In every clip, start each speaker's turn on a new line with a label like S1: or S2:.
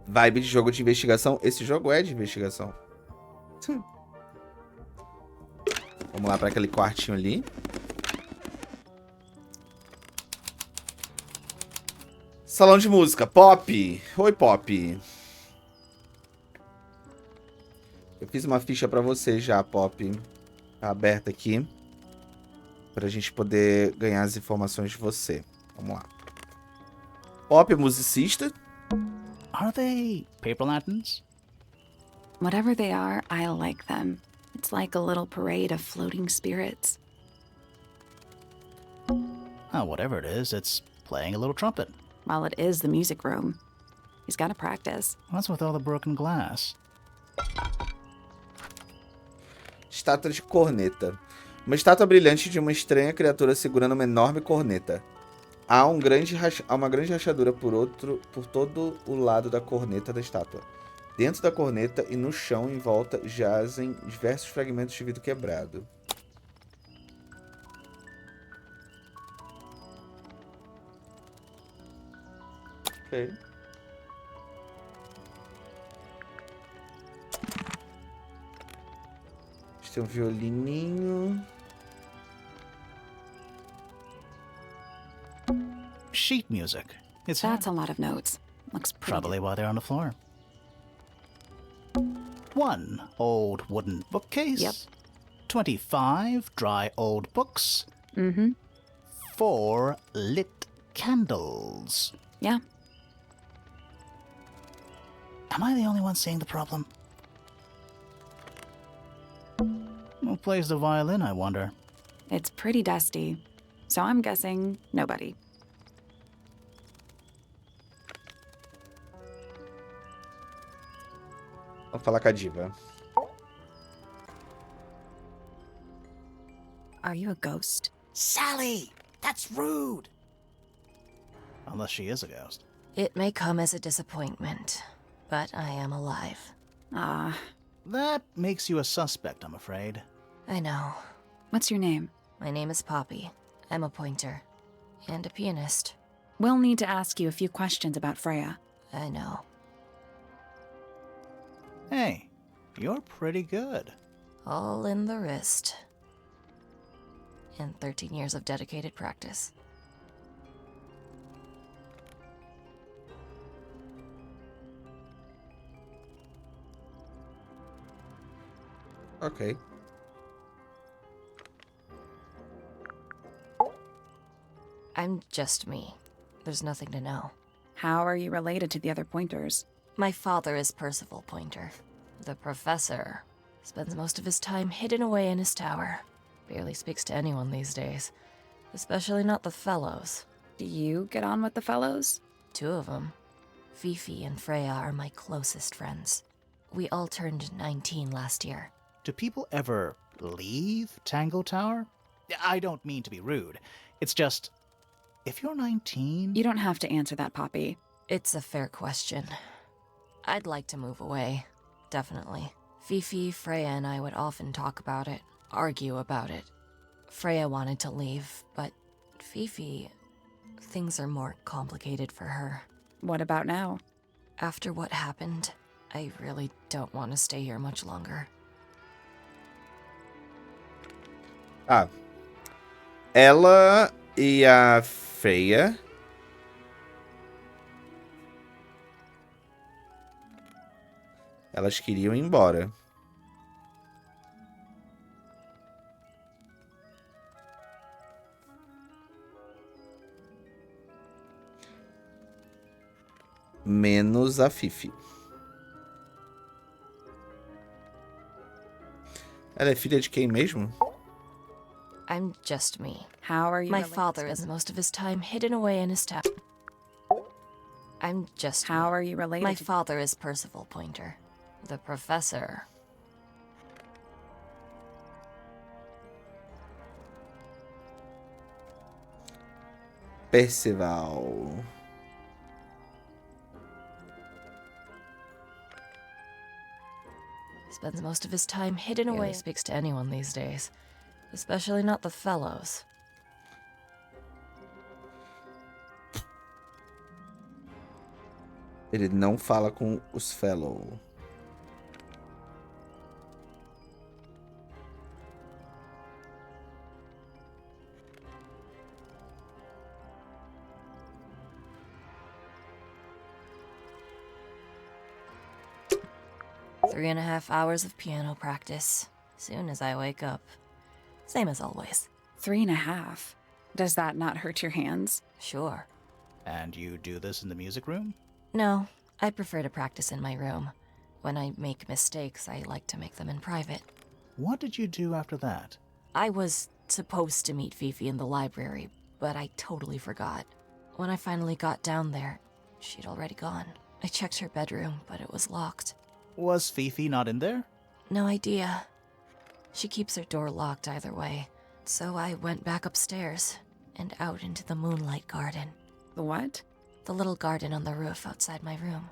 S1: Vibe de jogo de investigação. Esse jogo é de investigação. Vamos lá para aquele quartinho ali. Salão de música. Pop. Oi, Pop. Eu fiz uma ficha para você já, Pop. Tá aberta aqui. Pra gente poder ganhar as informações de você. Vamos lá. Pop, musicista.
S2: Are they paper lanterns?
S3: Whatever they are, I like them. It's like a little parade of floating spirits.
S2: Oh, whatever it is, it's playing a little trumpet.
S3: Well, it is the music room. He's got to practice.
S2: What's with all the broken glass?
S1: Estátua de corneta. Uma estátua brilhante de uma estranha criatura segurando uma enorme corneta. Há uma grande rachadura por todo o lado da corneta da estátua. Dentro da corneta e no chão em volta jazem diversos fragmentos de vidro quebrado. Ok. Tem um violininho.
S2: Sheet music. It's
S3: That's a lot of notes. Looks pretty.
S2: probably why they're on the floor. One old wooden bookcase.
S3: Yep.
S2: 25 dry old books.
S3: Mm-hmm.
S2: 4 lit candles.
S3: Yeah.
S2: Am I the only one seeing the problem? Who plays the violin, I wonder?
S3: It's pretty dusty. So I'm guessing nobody.
S1: Vamos falar com a diva.
S3: Are you a ghost?
S4: Sally! That's rude!
S2: Unless she is a ghost.
S4: It may come as a disappointment, but I am alive.
S3: Ah,
S2: That makes you a suspect, I'm afraid.
S4: I know.
S3: what's your name?
S4: My name is Poppy. I'm a pointer. And a pianist.
S3: We'll need to ask you a few questions about Freya.
S4: I know.
S2: Hey, you're pretty good.
S4: All in the wrist. And 13 years of dedicated practice.
S1: Ok.
S4: I'm just me. There's nothing to know.
S3: How are you related to the other pointers?
S4: My father is Percival Pointer. The professor spends most of his time hidden away in his tower. Barely speaks to anyone these days. Especially not the fellows.
S3: Do you get on with the fellows?
S4: 2 of them. Fifi and Freya are my closest friends. We all turned 19 last year.
S2: Do people ever leave Tangle Tower? I don't mean to be rude. It's just, if you're 19...
S3: You don't have to answer that, Poppy.
S4: It's a fair question. I'd like to move away. Definitely. Fifi, Freya, and I would often talk about it, argue about it. Freya wanted to leave, but Fifi... Things are more complicated for her.
S3: What about now?
S4: After what happened, I really don't want to stay here much longer.
S1: Ah. Ela e a Freya. Elas queriam ir embora. Menos a Fifi. Ela é filha de quem mesmo?
S4: I'm just me.
S3: How are you
S4: My
S3: related
S4: father
S3: to
S4: is most of his time hidden away in his tower. I'm just
S3: How
S4: me.
S3: are you related
S4: My
S3: to...
S4: father is Percival Pointer. The professor.
S1: Percival.
S4: Spends most of his time hidden away. Barely speaks to anyone these days. Especially not the fellows.
S1: Ele não fala com os fellow.
S4: Three and a half hours of piano practice. Soon as I wake up. Same as always.
S3: 3.5. Does that not hurt your hands?
S4: Sure.
S2: And you do this in the music room?
S4: No, I prefer to practice in my room. When I make mistakes, I like to make them in private.
S2: What did you do after that?
S4: I was supposed to meet Fifi in the library, but I totally forgot. When I finally got down there, she'd already gone. I checked her bedroom, but it was locked.
S2: Was Fifi not in there?
S4: No idea. She keeps her door locked either way. So I went back upstairs and out into the moonlight garden.
S3: The what?
S4: The little garden on the roof outside my room.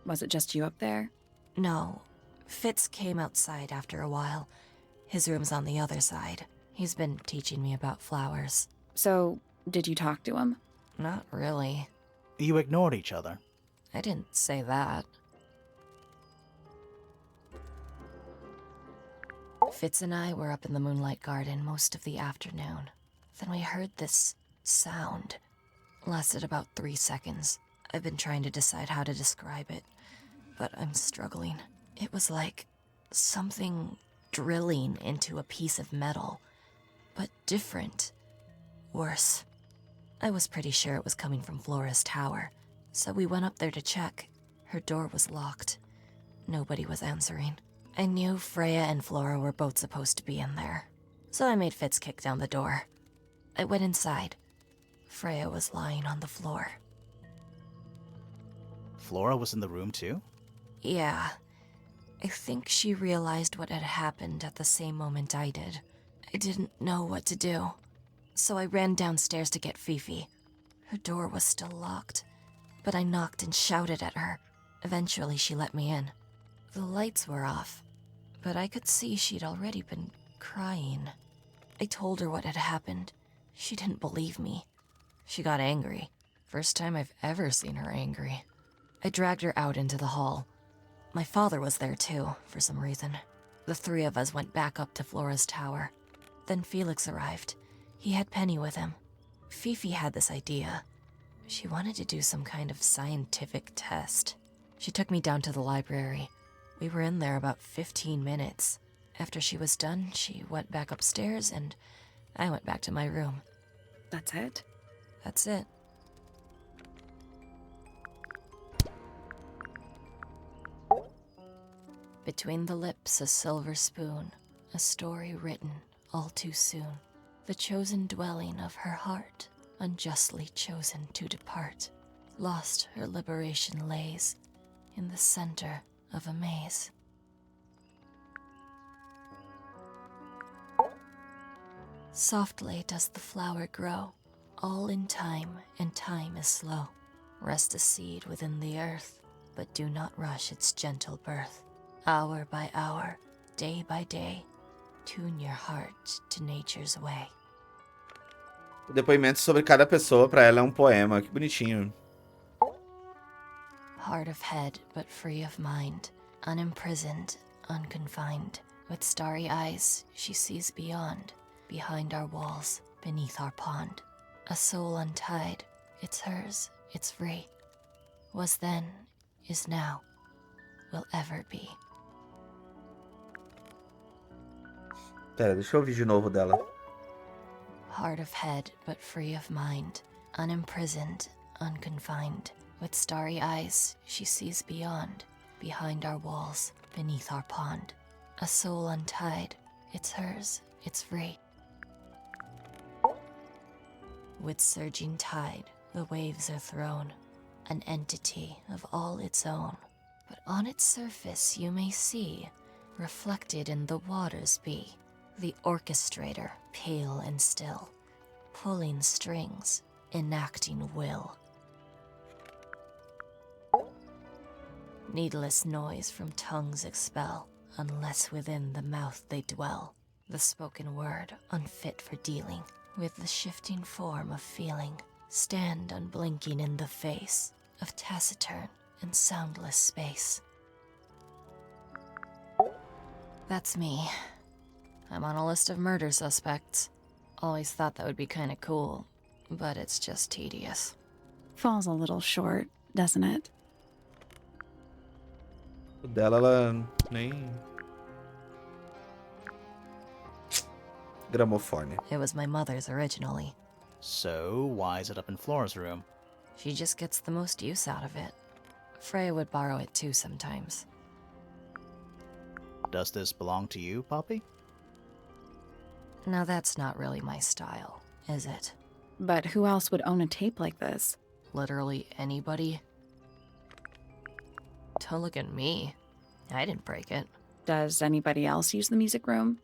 S3: Was it just you up there?
S4: No. Fitz came outside after a while. His room's on the other side. He's been teaching me about flowers.
S3: So, did you talk to him?
S4: Not really.
S2: You ignored each other.
S4: I didn't say that. Fitz and I were up in the moonlight garden most of the afternoon. Then we heard this sound. Lasted about 3 seconds. I've been trying to decide how to describe it, but I'm struggling. It was like something drilling into a piece of metal, but different. Worse. I was pretty sure it was coming from Flora's tower, so we went up there to check. Her door was locked. Nobody was answering. I knew Freya and Flora were both supposed to be in there, so I made Fitz kick down the door. I went inside. Freya was lying on the floor.
S2: Flora was in the room too?
S4: Yeah. I think she realized what had happened at the same moment I did. I didn't know what to do, so I ran downstairs to get Fifi. Her door was still locked, but I knocked and shouted at her. Eventually, she let me in. The lights were off, but I could see she'd already been crying. I told her what had happened. She didn't believe me. She got angry. First time I've ever seen her angry. I dragged her out into the hall. My father was there too, for some reason. The three of us went back up to Flora's tower. Then Felix arrived. He had Penny with him. Fifi had this idea. She wanted to do some kind of scientific test. She took me down to the library. We were in there about 15 minutes. After she was done, she went back upstairs and I went back to my room.
S3: That's it?
S4: That's it. Between the lips a silver spoon, a story written all too soon. The chosen dwelling of her heart, unjustly chosen to depart. Lost her liberation lays in the center of a maze. Softly does the flower grow, all in time, and time is slow. Rest a seed within the earth, but do not rush its gentle birth. Hour by hour, day by day, tune your heart to nature's way.
S1: O depoimento sobre cada pessoa pra ela é um poema. Que bonitinho.
S4: Heart of head, but free of mind, unimprisoned, unconfined. With starry eyes, she sees beyond, behind our walls, beneath our pond. A soul untied, it's hers, it's free. Was then, is now, will ever be.
S1: Pera, deixa eu ouvir de novo dela.
S4: Heart of head, but free of mind, unimprisoned, unconfined. With starry eyes, she sees beyond, behind our walls, beneath our pond. A soul untied, it's hers, it's free. With surging tide, the waves are thrown, an entity of all its own. But on its surface you may see, reflected in the waters be, the orchestrator, pale and still, pulling strings, enacting will. Needless noise from tongues expel, unless within the mouth they dwell. The spoken word, unfit for dealing with the shifting form of feeling, stand unblinking in the face of taciturn and soundless space. That's me. I'm on a list of murder suspects. Always thought that would be kinda cool, but it's just tedious.
S3: Falls a little short, doesn't it?
S1: O dela, ela nem... Gramofone.
S4: It was my mother's originally.
S2: So, why is it up in Flora's room?
S4: She just gets the most use out of it. Freya would borrow it too sometimes.
S2: Does this belong to you, Poppy?
S4: Now that's not really my style, is it?
S3: But who else would own a tape like this?
S4: Literally anybody? Don't look at me. I didn't break it.
S3: Does anybody else use the music room?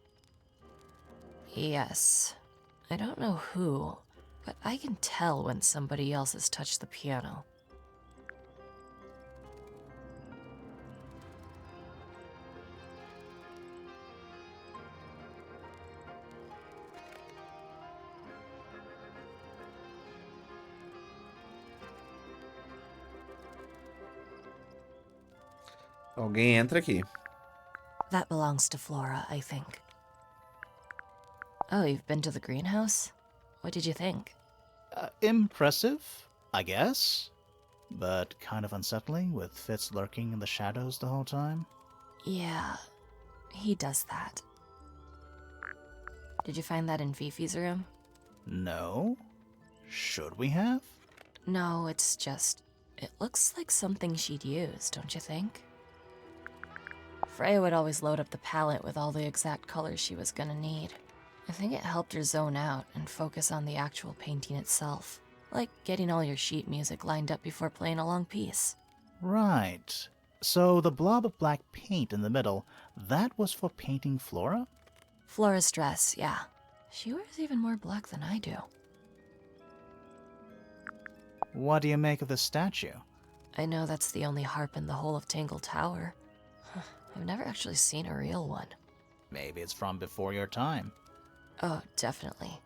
S4: Yes. I don't know who, but I can tell when somebody else has touched the piano.
S1: Alguém entra aqui.
S4: That belongs to Flora, I think. Oh, you've been to the greenhouse? What did you think?
S2: Impressive, I guess. But kind of unsettling, with Fitz lurking in the shadows the whole time.
S4: Yeah, he does that. Did you find that in Fifi's room?
S2: No? Should we have?
S4: No, it's just... It looks like something she'd use, don't you think? Freya would always load up the palette with all the exact colors she was gonna need. I think it helped her zone out and focus on the actual painting itself. Like getting all your sheet music lined up before playing a long piece.
S2: Right. So the blob of black paint in the middle, that was for painting Flora?
S4: Flora's dress, yeah. She wears even more black than I do.
S2: What do you make of the statue?
S4: I know that's the only harp in the whole of Tangle Tower. I've never actually seen a real one.
S2: Maybe it's from before your time.
S4: Oh, definitely.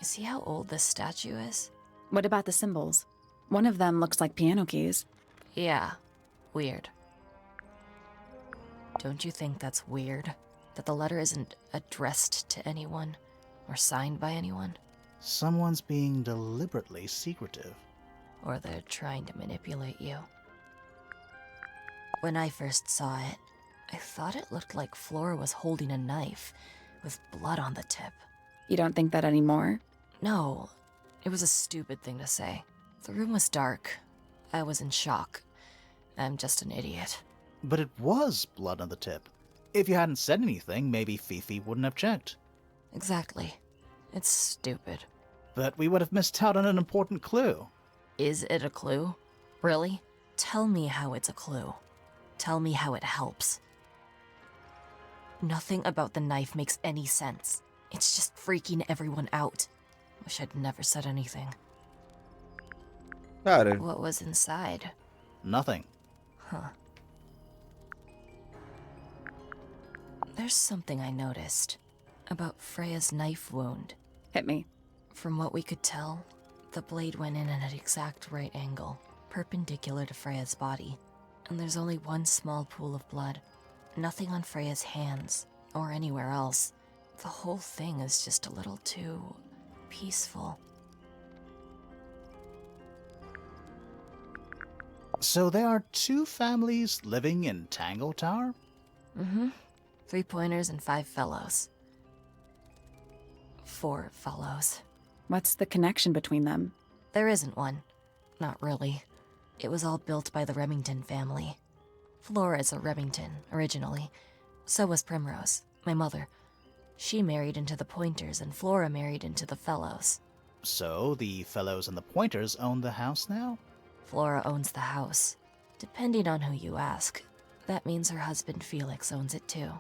S4: You see how old this statue is?
S3: What about the symbols? One of them looks like piano keys.
S4: Yeah, weird. Don't you think that's weird? That the letter isn't addressed to anyone or signed by anyone?
S2: Someone's being deliberately secretive.
S4: Or they're trying to manipulate you. When I first saw it, I thought it looked like Flora was holding a knife with blood on the tip.
S3: You don't think that anymore?
S4: No, it was a stupid thing to say. The room was dark. I was in shock. I'm just an idiot.
S2: But it was blood on the tip. If you hadn't said anything, maybe Fifi wouldn't have checked.
S4: Exactly. It's stupid.
S2: But we would have missed out on an important clue.
S4: Is it a clue? Really? Tell me how it's a clue. Tell me how it helps. Nothing about the knife makes any sense. It's just freaking everyone out. Wish I'd never said anything.
S1: Cara,
S4: What was inside?
S2: Nothing.
S4: Huh. There's something I noticed about Freya's knife wound.
S3: Hit me.
S4: From what we could tell, the blade went in at an exact right angle, perpendicular to Freya's body. And there's only one small pool of blood. Nothing on Freya's hands, or anywhere else. The whole thing is just a little too peaceful.
S2: So there are two families living in Tangle Tower?
S4: Mm-hmm. 3 pointers and 5 fellows. 4 fellows.
S3: What's the connection between them?
S4: There isn't one. Not really. It was all built by the Remington family. Flora's a Remington, originally. So was Primrose, my mother. She married into the Pointers, and Flora married into the Fellows.
S2: So the fellows and the pointers own the house now?
S4: Flora owns the house. Depending on who you ask, that means her husband Felix owns it too.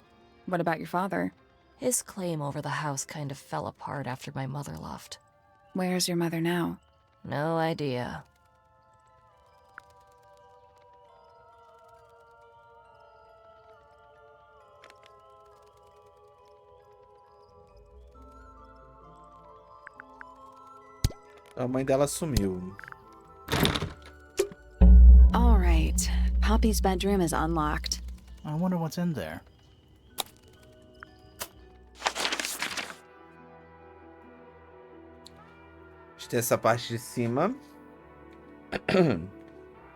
S3: What about your father?
S4: His claim over the house kind of fell apart after my mother left.
S3: Where's your mother now?
S4: No idea.
S1: a mãe dela sumiu.
S3: All right. puppy's bedroom is unlocked.
S2: I wonder what's in there.
S1: A gente tem essa parte de cima.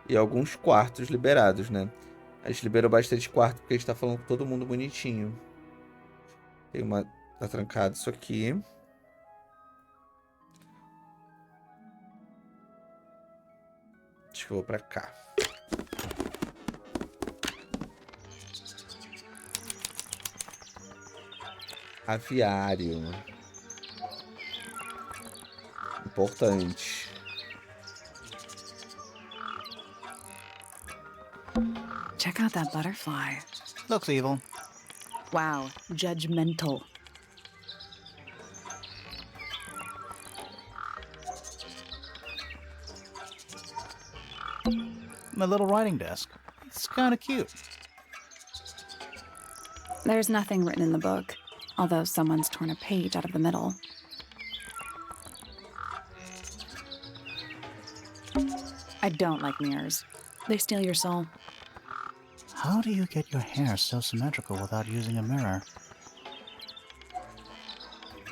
S1: E alguns quartos liberados, né? A gente liberou bastante quarto porque a gente tá falando com todo mundo bonitinho. Tem uma... Tá trancado isso aqui. Acho que eu vou pra cá. Aviário. Importante.
S3: Check out that butterfly.
S2: Looks evil.
S3: Wow, judgmental.
S2: My little writing desk. It's kind of cute.
S3: There's nothing written in the book, although someone's torn a page out of the middle. I don't like mirrors. They steal your soul.
S2: How do you get your hair so symmetrical without using a mirror?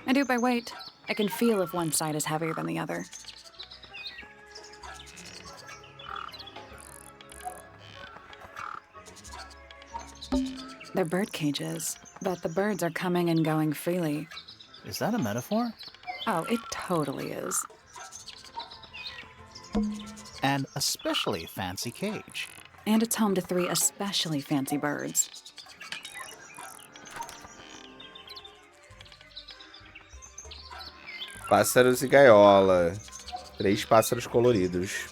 S3: I do it by weight. I can feel if one side is heavier than the other. They're bird cages, but the birds are coming and going freely.
S2: Is that a metaphor?
S3: Oh, it totally is.
S2: An especially fancy cage.
S3: And it's home to 3 especially fancy birds.
S1: Pássaros e gaiola. 3 pássaros coloridos.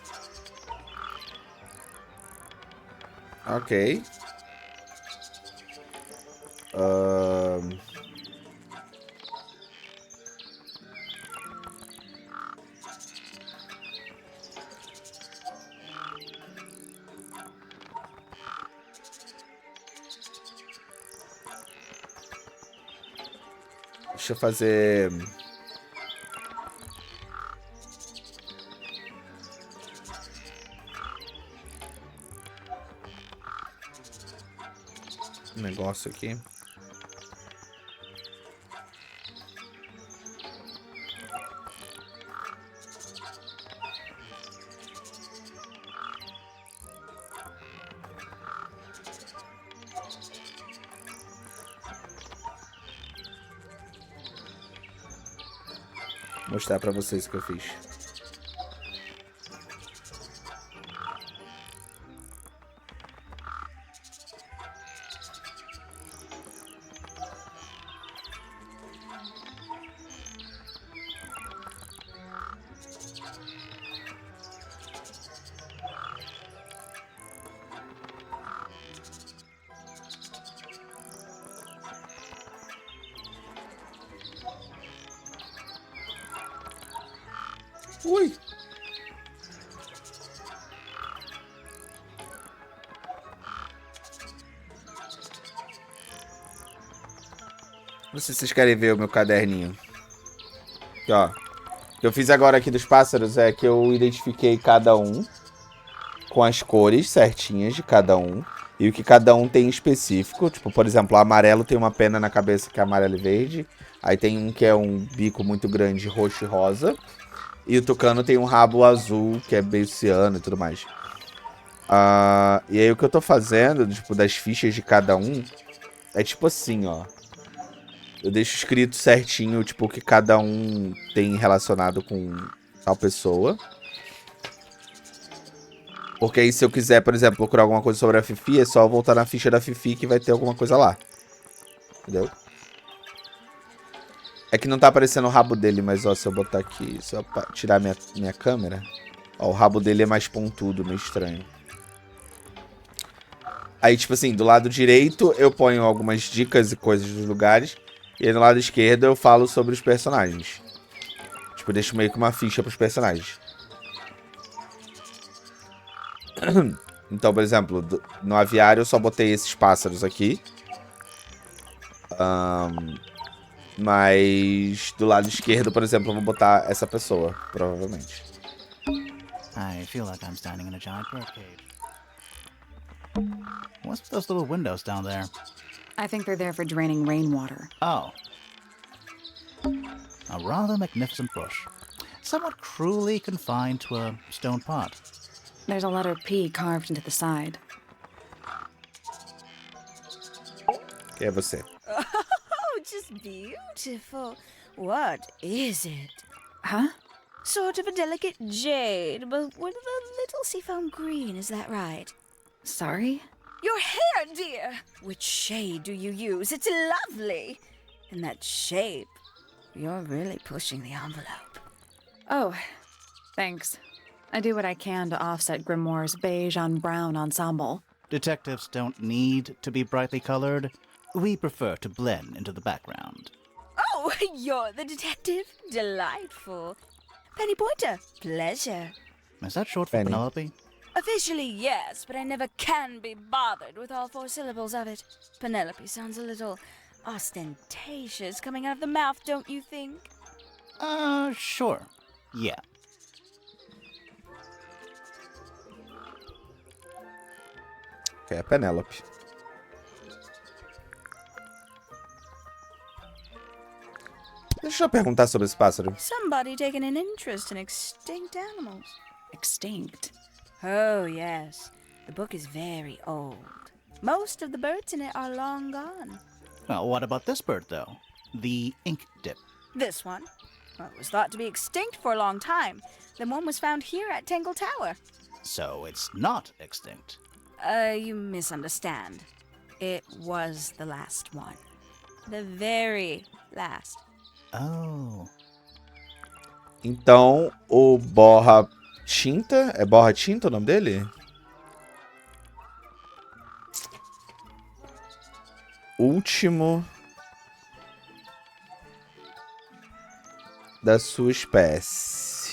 S1: Ok. Deixa eu fazer... um negócio aqui. Vou mostrar pra vocês o que eu fiz. Ui! Não sei se vocês querem ver o meu caderninho. Aqui, ó. O que eu fiz agora aqui dos pássaros é que eu identifiquei cada um com as cores certinhas de cada um. E o que cada um tem em específico. Tipo, por exemplo, o amarelo tem uma pena na cabeça que é amarelo e verde. Aí tem um que é um bico muito grande, roxo e rosa. E o tucano tem um rabo azul, que é meio ciano e tudo mais. E aí o que eu tô fazendo, tipo, das fichas de cada um, é tipo assim, ó. Eu deixo escrito certinho, tipo, o que cada um tem relacionado com tal pessoa. Porque aí se eu quiser, por exemplo, procurar alguma coisa sobre a Fifi, é só voltar na ficha da Fifi que vai ter alguma coisa lá. Entendeu? É que não tá aparecendo o rabo dele, mas ó, se eu botar aqui, se eu tirar minha câmera, ó, o rabo dele é mais pontudo, meio estranho. Aí, tipo assim, do lado direito eu ponho algumas dicas e coisas dos lugares, e aí no lado esquerdo eu falo sobre os personagens. Tipo, eu deixo meio que uma ficha pros personagens. Então, por exemplo, no aviário eu só botei esses pássaros aqui. Mas do lado esquerdo, por exemplo, eu vou botar essa pessoa, provavelmente.
S2: I feel like I'm standing in a giant birdcage. What's with those little windows down there?
S3: I think they're there for draining rainwater.
S2: Oh. A rather magnificent bush. Somewhat cruelly confined to a stone pot.
S3: There's a letter P carved into the side.
S1: Quem é você?
S5: Oh, just beautiful. What is it?
S3: Huh?
S5: Sort of a delicate jade, but with a little seafoam green, is that right?
S3: Sorry?
S5: Your hair, dear! Which shade do you use? It's lovely! And that shape. You're really pushing the envelope.
S3: Oh, thanks. I do what I can to offset Grimoire's beige on brown ensemble.
S2: Detectives don't need to be brightly colored. We prefer to blend into the background.
S5: Oh, you're the detective? Delightful. Penny Pointer, pleasure.
S2: Is that short for
S1: Penny.
S2: Penelope?
S5: Officially, yes, but I never can be bothered with all 4 syllables of it. Penelope sounds a little ostentatious coming out of the mouth, don't you think?
S2: Sure. Yeah.
S1: Que é a Penélope. Deixa eu perguntar sobre esse pássaro.
S5: Somebody taking an interest in extinct animals.
S3: Extinct.
S5: Oh, yes. The book is very old. Most of the birds in it are long gone.
S2: Well, what about this bird, though? The ink dip.
S5: This one, well, it was thought to be extinct for a long time. Then one was found here at Tangle Tower.
S2: So it's not extinct.
S5: You misunderstand. It was the last one. The very last.
S2: Oh.
S1: Então, o Borra Tinta... É Borra Tinta o nome dele? Último da sua espécie.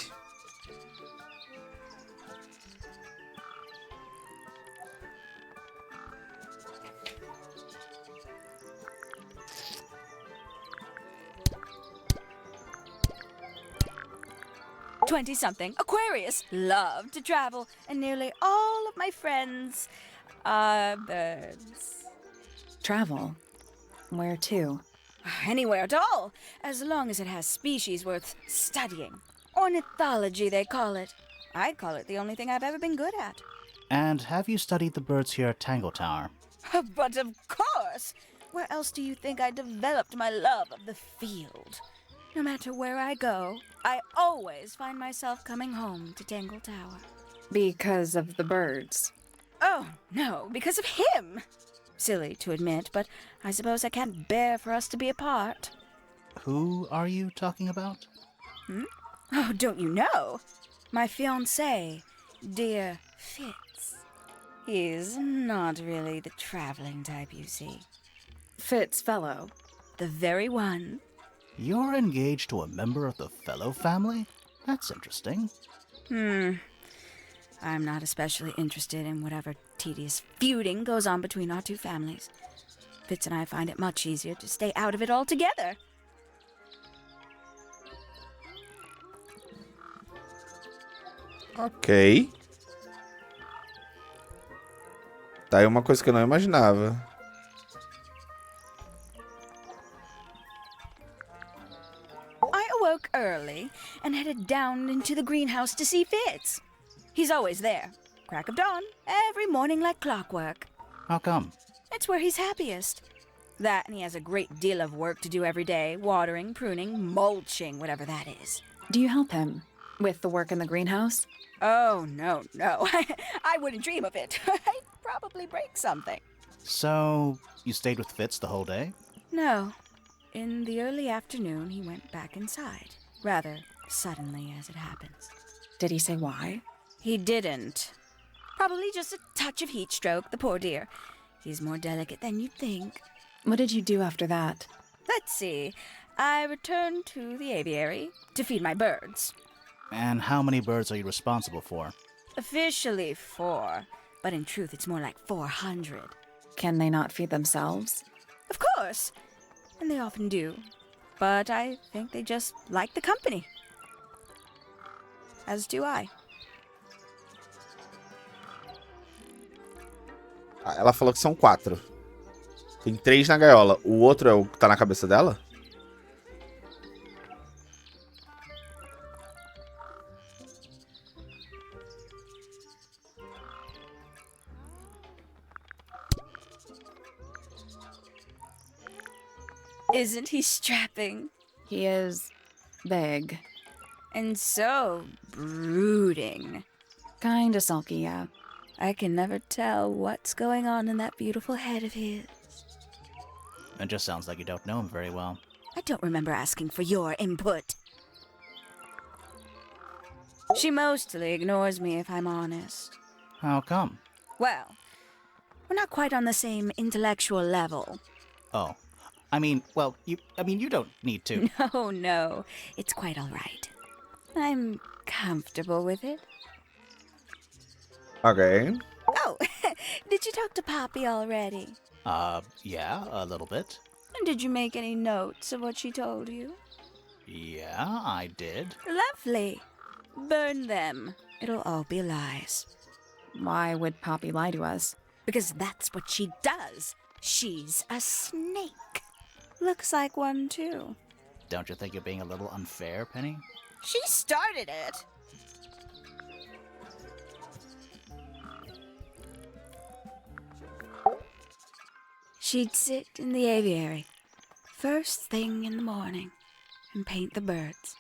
S5: Twenty-something, Aquarius, love to travel, and nearly all of my friends are birds.
S3: Travel. Where to?
S5: Anywhere at all, as long as it has species worth studying. Ornithology, they call it. I call it the only thing I've ever been good at.
S2: And have you studied the birds here at Tangle Tower?
S5: But of course! Where else do you think I developed my love of the field? No matter where I go, I always find myself coming home to Tangle Tower.
S3: Because of the birds.
S5: Oh, no, because of him! Silly to admit, but I suppose I can't bear for us to be apart.
S2: Who are you talking about?
S5: Oh, don't you know? My fiancé, dear Fitz. He's not really the traveling type, you see.
S3: Fitz fellow.
S5: The very one.
S2: You're engaged to a member of the Fellow family? That's interesting.
S5: I'm not especially interested in whatever tedious feuding goes on between our two families. Fitz and I find it much easier to stay out of it altogether.
S1: Ok. Tá aí uma coisa que eu não imaginava.
S5: I awoke early and headed down into the greenhouse to see Fitz. He's always there. Crack of dawn, every morning like clockwork.
S2: How come?
S5: It's where he's happiest. That and he has a great deal of work to do every day. Watering, pruning, mulching, whatever that is.
S3: Do you help him? With the work in the greenhouse?
S5: Oh, no. I wouldn't dream of it. I'd probably break something.
S2: So, you stayed with Fitz the whole day?
S5: No. In the early afternoon, he went back inside. Rather suddenly, as it happens.
S3: Did he say why?
S5: He didn't. Probably just a touch of heat stroke, the poor dear. He's more delicate than you'd think.
S3: What did you do after that?
S5: Let's see. I returned to the aviary to feed my birds.
S2: And how many birds are you responsible for?
S5: Officially 4, but in truth it's more like 400.
S3: Can they not feed themselves?
S5: Of course, and they often do. But I think they just like the company. As do I.
S1: Ela falou que são 4. Tem 3 na gaiola. O outro é o que tá na cabeça dela?
S5: Isn't he strapping?
S3: He is big.
S5: And so brooding.
S3: Kinda sulky, yeah.
S5: I can never tell what's going on in that beautiful head of his.
S2: It just sounds like you don't know him very well.
S5: I don't remember asking for your input. She mostly ignores me, if I'm honest.
S2: How come?
S5: Well, we're not quite on the same intellectual level.
S2: Oh. I mean, you don't need to.
S5: No. It's quite all right. I'm comfortable with it.
S1: Ok.
S5: Oh, did you talk to Poppy already?
S2: Yeah, a little bit.
S5: And did you make any notes of what she told you?
S2: Yeah, I did.
S5: Lovely. Burn them. It'll all be lies.
S3: Why would Poppy lie to us?
S5: Because that's what she does. She's a snake. Looks like one, too.
S2: Don't you think you're being a little unfair, Penny?
S5: She started it. She'd sit in the aviary, first thing in the morning, and paint the birds.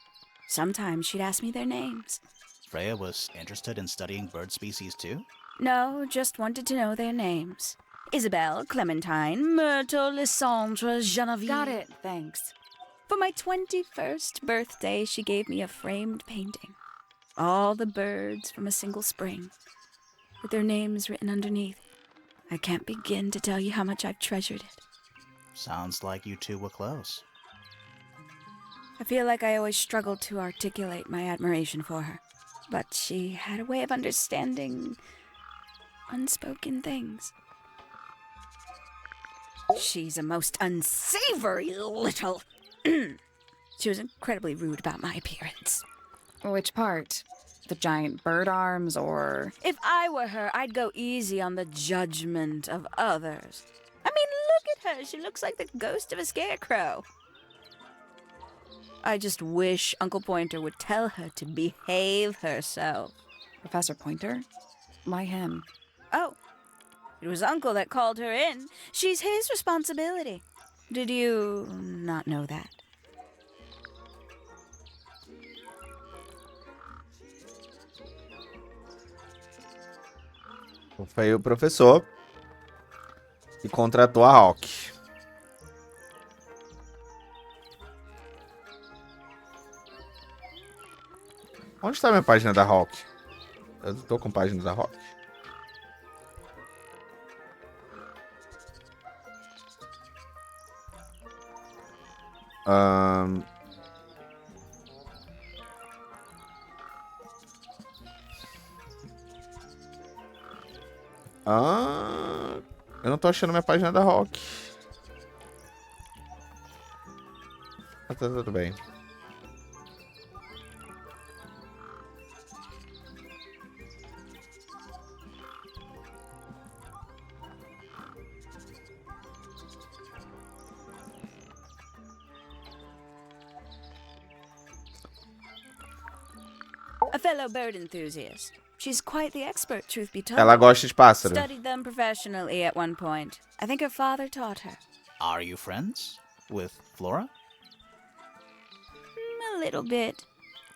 S5: Sometimes she'd ask me their names.
S2: Freya was interested in studying bird species too?
S5: No, just wanted to know their names. Isabelle, Clementine, Myrtle, Lysandre, Genevieve.
S3: Got it, thanks.
S5: For my 21st birthday, she gave me a framed painting. All the birds from a single spring, with their names written underneath. I can't begin to tell you how much I've treasured it.
S2: Sounds like you two were close.
S5: I feel like I always struggled to articulate my admiration for her. But she had a way of understanding unspoken things. She's a most unsavory little... She was incredibly rude about my appearance.
S3: Which part? The giant bird arms, or...
S5: If I were her, I'd go easy on the judgment of others. I mean, look at her. She looks like the ghost of a scarecrow. I just wish Uncle Pointer would tell her to behave herself.
S3: Professor Pointer? Why him?
S5: Oh, it was Uncle that called her in. She's his responsibility. Did you not know that?
S1: Foi o professor que contratou a Hawk. Onde está a minha página da Hawk? Eu tô com a página da Hawk. Eu não tô achando minha página da Hawk. Tá tudo bem.
S5: A fellow bird enthusiast. She's quite the expert, truth be told.
S1: Ela gosta de pássaro.
S5: Studied them professionally at one point. I think her father taught her.
S2: Are you friends with Flora?
S5: A little bit.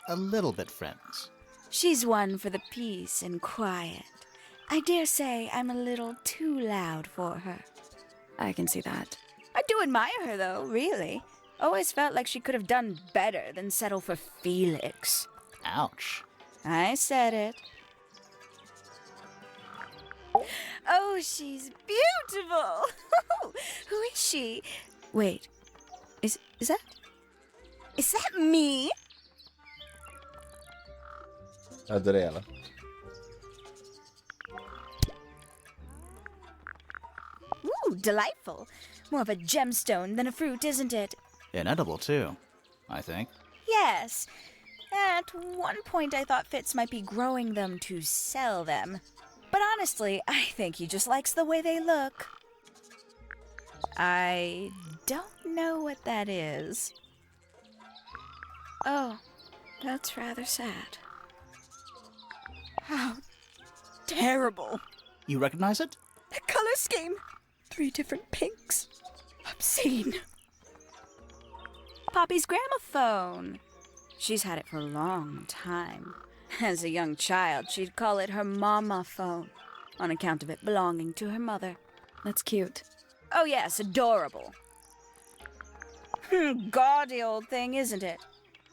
S2: A little bit friends.
S5: She's one for the peace and quiet. I dare say I'm a little too loud for her.
S3: I can see that.
S5: I do admire her, though, really. Always felt like she could have done better than settle for Felix.
S2: Ouch.
S5: I said it. Oh, she's beautiful. Who is she? Wait. Is that me?
S1: Adorei ela.
S5: Ooh, delightful. More of a gemstone than a fruit, isn't it?
S2: Inedible, too, I think.
S5: Yes. At one point, I thought Fitz might be growing them to sell them. But honestly, I think he just likes the way they look. I don't know what that is. Oh, that's rather sad. How terrible.
S2: You recognize it?
S5: The color scheme. 3 different pinks. Obscene. Poppy's gramophone. She's had it for a long time. As a young child, she'd call it her mama phone, on account of it belonging to her mother.
S3: That's cute.
S5: Oh yes, adorable. Gaudy old thing, isn't it?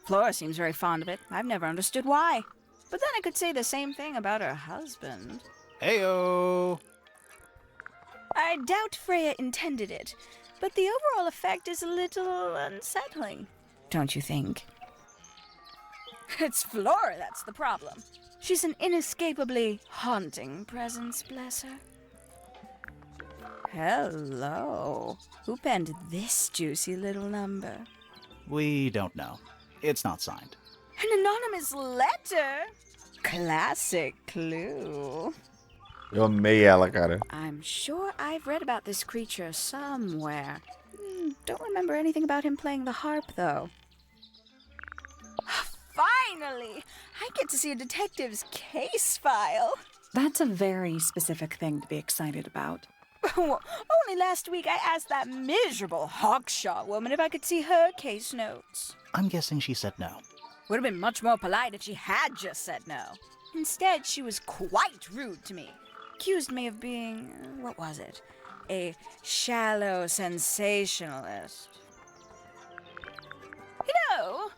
S5: Flora seems very fond of it. I've never understood why. But then I could say the same thing about her husband.
S2: Heyo!
S5: I doubt Freya intended it, but the overall effect is a little unsettling, don't you think? It's Flora that's the problem. She's an inescapably haunting presence, bless her. Hello. Who penned this juicy little number?
S2: We don't know. It's not signed.
S5: An anonymous letter? Classic clue.
S1: Eu amei ela, cara.
S5: I'm sure I've read about this creature somewhere. Don't remember anything about him playing the harp, though. Finally! I get to see a detective's case file.
S3: That's a very specific thing to be excited about.
S5: Only last week I asked that miserable Hawkshaw woman if I could see her case notes.
S2: I'm guessing she said no.
S5: Would have been much more polite if she had just said no. Instead, she was quite rude to me. Accused me of being, what was it? A shallow sensationalist. You know,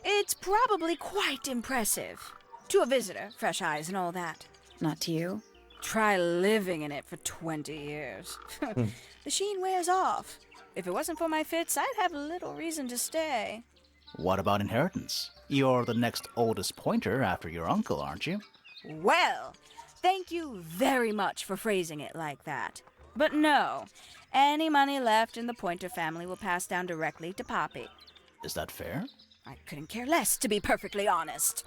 S5: it's probably quite impressive. To a visitor, fresh eyes and all that.
S3: Not to you?
S5: Try living in it for 20 years. The sheen wears off. If it wasn't for my fits, I'd have little reason to stay.
S2: What about inheritance? You're the next oldest pointer after your uncle, aren't you?
S5: Well, thank you very much for phrasing it like that. But no, any money left in the Pointer family will pass down directly to Poppy.
S2: Is that fair?
S5: I couldn't care less, to be perfectly honest.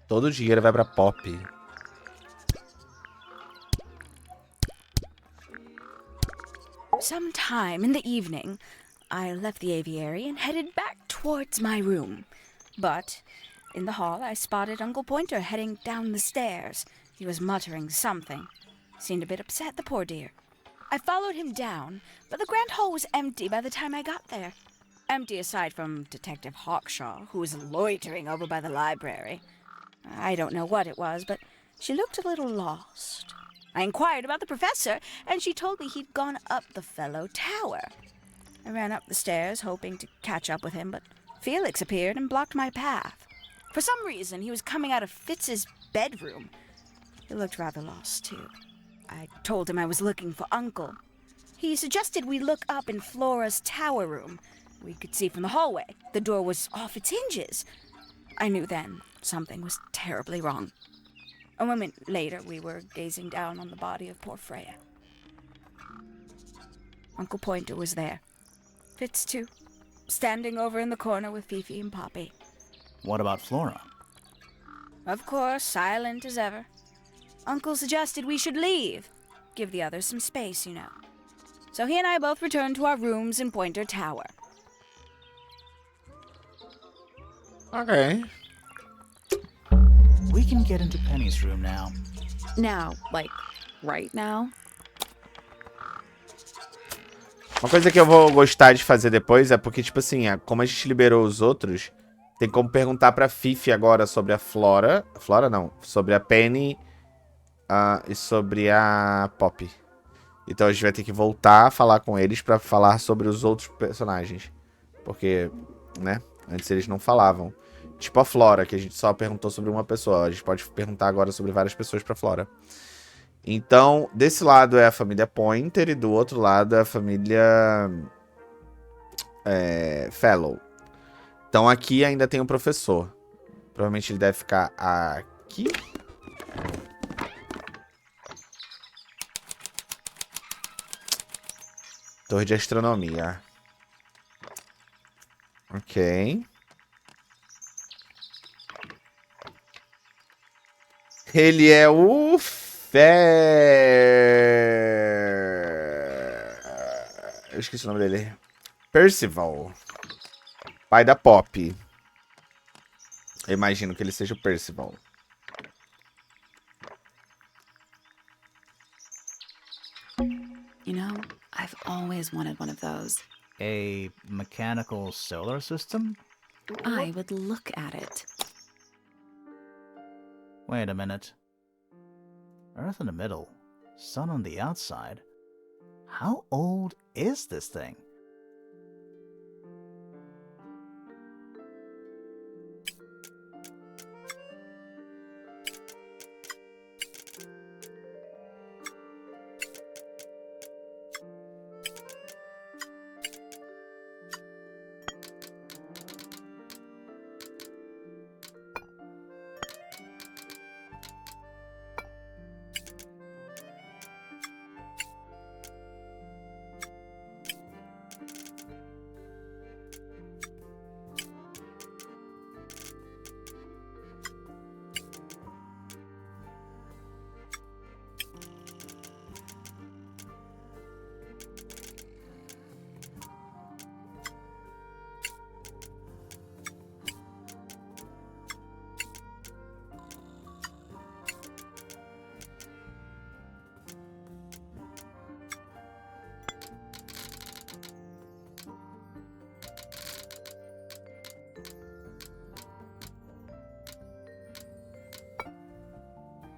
S1: Todo o dinheiro vai pra Pop.
S5: Sometime in the evening, I left the aviary and headed back towards my room. But in the hall, I spotted Uncle Pointer heading down the stairs. He was muttering something. Seemed a bit upset, the poor dear. I followed him down, but the grand hall was empty by the time I got there. Empty aside from Detective Hawkshaw, who was loitering over by the library. I don't know what it was, but she looked a little lost. I inquired about the professor, and she told me he'd gone up the fellow tower. I ran up the stairs, hoping to catch up with him, but Felix appeared and blocked my path. For some reason, he was coming out of Fitz's bedroom. He looked rather lost, too. I told him I was looking for Uncle. He suggested we look up in Flora's tower room. We could see from the hallway. The door was off its hinges. I knew then something was terribly wrong. A moment later, we were gazing down on the body of poor Freya. Uncle Pointer was there. Fitz, too, standing over in the corner with Fifi and Poppy.
S2: What about Flora?
S5: Of course, silent as ever. Uncle suggested we should leave. Give the others some space, you know. So he and I both returned to our rooms in Pointer Tower.
S1: Ok.
S2: We can get into Penny's room now.
S3: Now, like, right now?
S1: Uma coisa que eu vou gostar de fazer depois é porque, tipo assim, como a gente liberou os outros, tem como perguntar pra Fifi agora sobre a Flora. Flora não, sobre a Penny e sobre a Poppy. Então a gente vai ter que voltar a falar com eles pra falar sobre os outros personagens. Porque, né, antes eles não falavam. Tipo a Flora, que a gente só perguntou sobre uma pessoa. A gente pode perguntar agora sobre várias pessoas pra Flora. Então, desse lado é a família Pointer e do outro lado é a família Fellow. Então aqui ainda tem o professor. Provavelmente ele deve ficar aqui. Torre de astronomia. Ok. Ele é o Eu esqueci o nome dele. Percival. Pai da Pop. Eu imagino que ele seja o Percival.
S3: You know, I've always wanted one of those.
S2: A mechanical solar system?
S3: I would look at it.
S2: Wait a minute. Earth in the middle, sun on the outside. How old is this thing?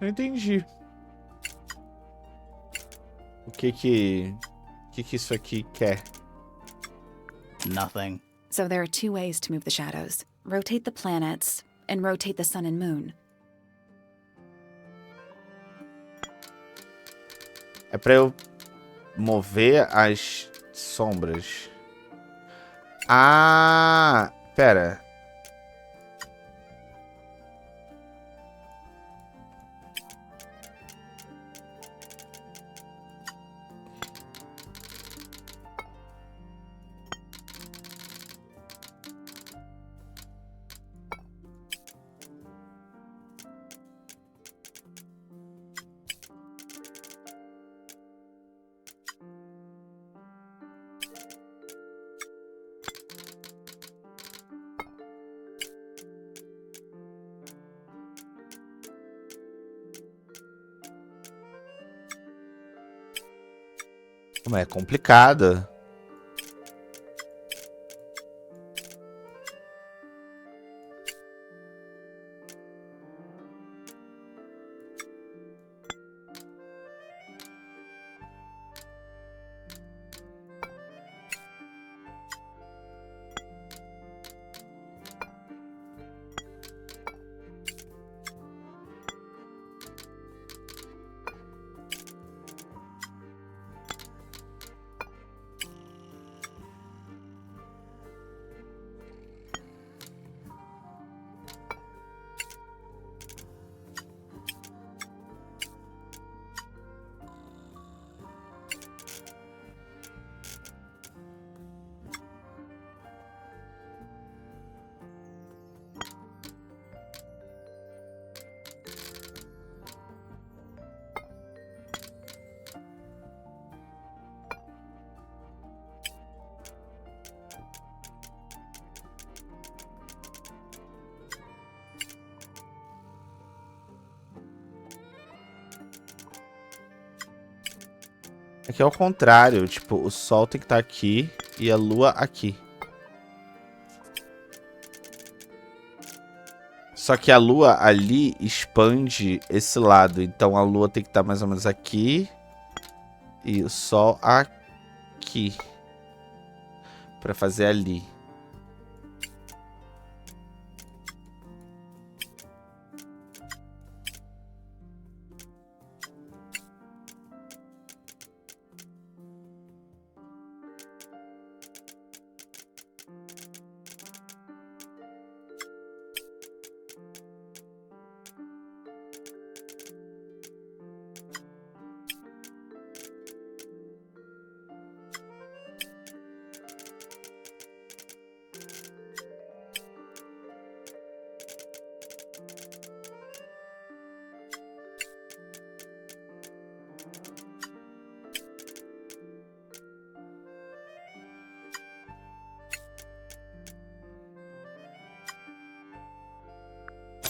S1: Não entendi. O que isso aqui quer?
S2: Nothing.
S3: So there are two ways to move the shadows. Rotate the planets and rotate the sun and moon.
S1: É pra eu mover as sombras. Ah, pera. Como é complicado. Aqui é o contrário, tipo, o sol tem que estar aqui e a lua aqui. Só que a lua ali expande esse lado, então a lua tem que estar mais ou menos aqui e o sol aqui pra fazer ali.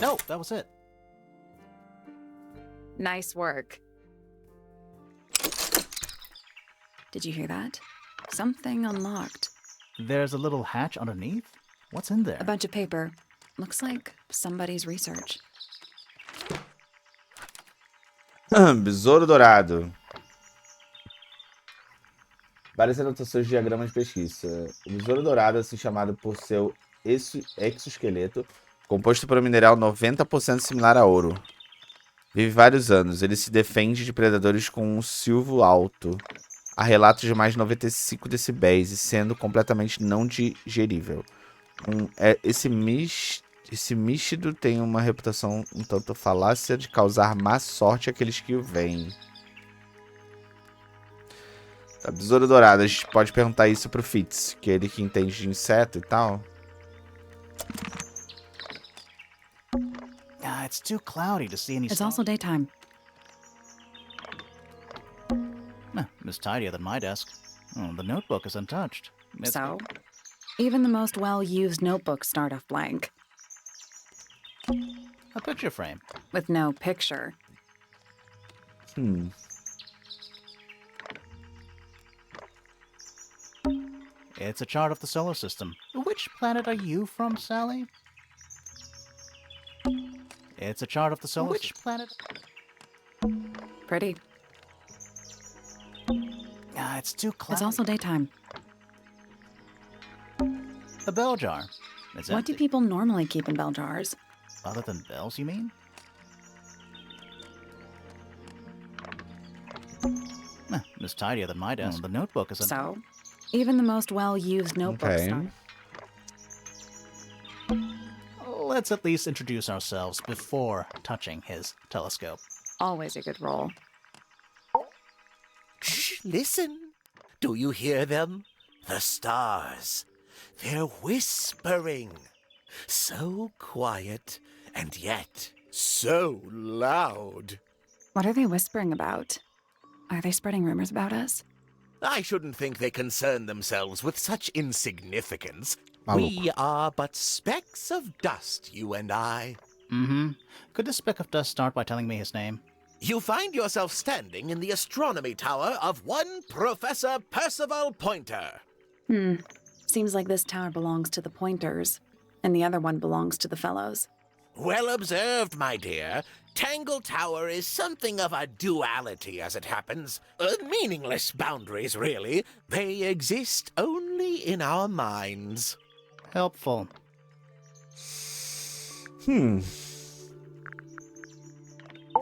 S2: No, that was it.
S3: Nice work. Did you hear that? Something unlocked.
S2: There's a little hatch underneath? What's in there?
S3: A bunch of paper. Looks like somebody's research.
S1: Besouro dourado. Várias anotações de diagramas de pesquisa. O besouro dourado é assim chamado por seu exoesqueleto, composto por um mineral 90% similar a ouro. Vive vários anos. Ele se defende de predadores com um silvo alto. Há relatos de mais de 95 decibéis e sendo completamente não digerível. Esse místido tem uma reputação um tanto falácia de causar má sorte àqueles que o veem. Tá, besouro dourado, a gente pode perguntar isso pro Fitz, que é ele que entende de inseto e tal.
S2: It's too cloudy to see any
S3: It's also daytime.
S2: It's tidier than my desk. The notebook is untouched.
S3: So, even the most well-used notebooks start off blank,
S2: A picture frame.
S3: with no picture.
S2: It's a chart of the solar system. Which planet are you from, Sally? It's a chart of the solar system. Which planet?
S3: Pretty.
S2: It's too cloudy.
S3: It's also daytime.
S2: A bell jar. It's
S3: What do
S2: empty.
S3: people normally keep in bell jars?
S2: Other than bells, you mean? It's tidier than my desk. The notebook is...
S3: So, even the most well-used notebooks
S1: Okay.
S3: start...
S2: Let's at least introduce ourselves before touching his telescope.
S3: Always a good roll.
S6: Shh, listen. Do you hear them? The stars. They're whispering. So quiet, and yet so loud.
S3: What are they whispering about? Are they spreading rumors about us?
S6: I shouldn't think they concern themselves with such insignificance.
S1: Maluco.
S6: We are but specks of dust, you and I.
S2: Mm-hmm. Could this speck of dust start by telling me his name?
S6: You find yourself standing in the astronomy tower of one Professor Percival Pointer.
S3: Seems like this tower belongs to the Pointers, and the other one belongs to the Fellows.
S6: Well observed, my dear. Tangle Tower is something of a duality, as it happens. Meaningless boundaries, really. They exist only in our minds.
S2: Helpful.